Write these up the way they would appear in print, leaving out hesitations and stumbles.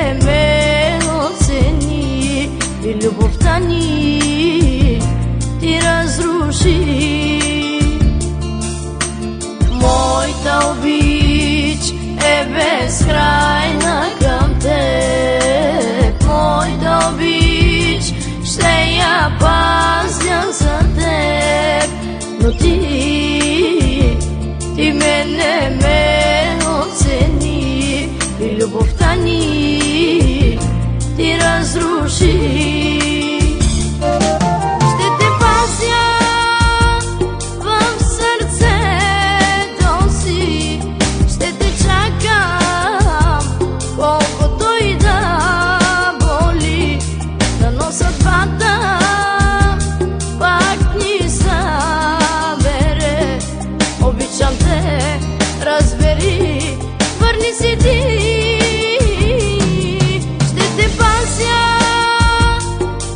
не ме оцени и любовта ни ти разруши. Моята обич е безкрайна към теб, моята обич ще я пазя за теб, но ти мене ме оцени и любовта ни ти разруши. Разбери, върни си ти, ще те пазя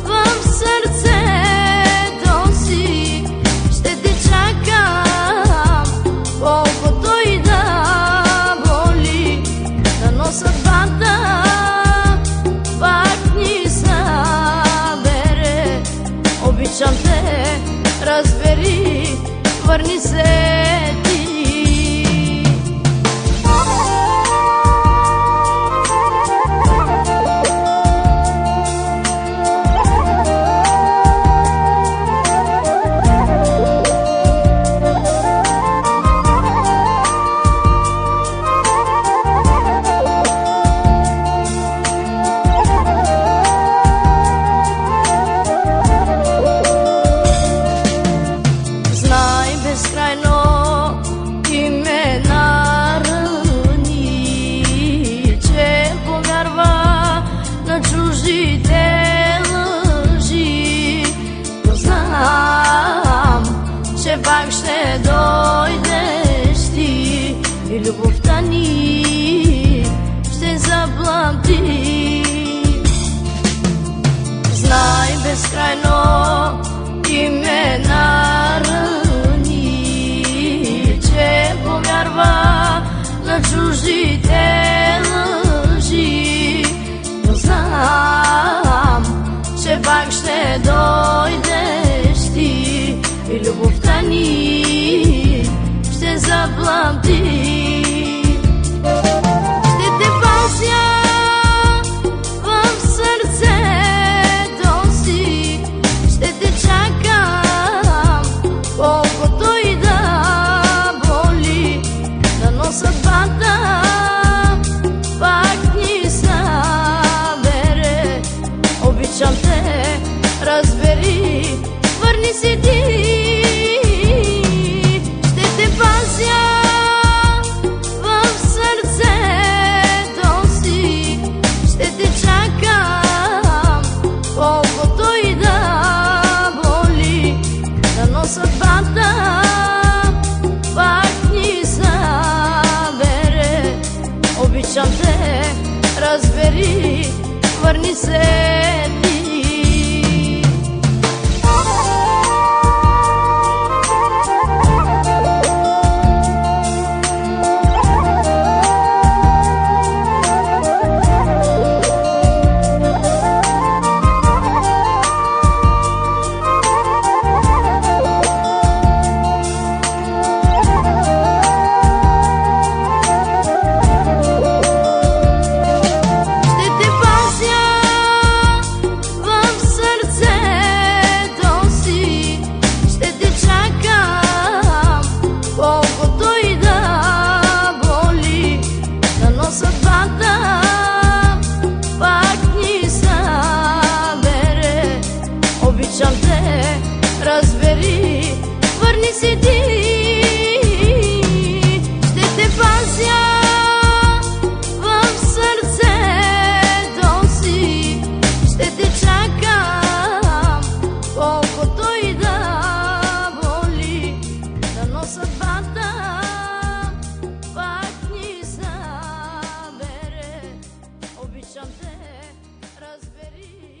в сърцето си, ще те чакам, колкото и да боли, дано съдбата пак ни събере. Обичам те, разбери, върни се. Безкрайно ти ме нарани, че повярва на чуждите лъжи, но знам, че пак ще дойдеш ти и любовта ни ще заплати. Знай, безкрайно ти ме нарани, че повярва на чуждите лъжи, но знам, че пак ще дойдеш ти и любовта ни ще заплати. Ще те пазя в сърцето си, ще те чакам, колкото и да боли, дано съдбата пак ни събере. Обичам те, разбери, върни си ти, ще те пазя в сърцето си, ще те чакам, колкото и да боли, дано съдбата пак ни събере. Обичам те, разбери, върни се ти. Обичам те, разбери, върни си ти, ще те пазя в сърцето си, ще те чакам, колкото и да боли, дано съдбата пак ни събере. Обичам те, разбери.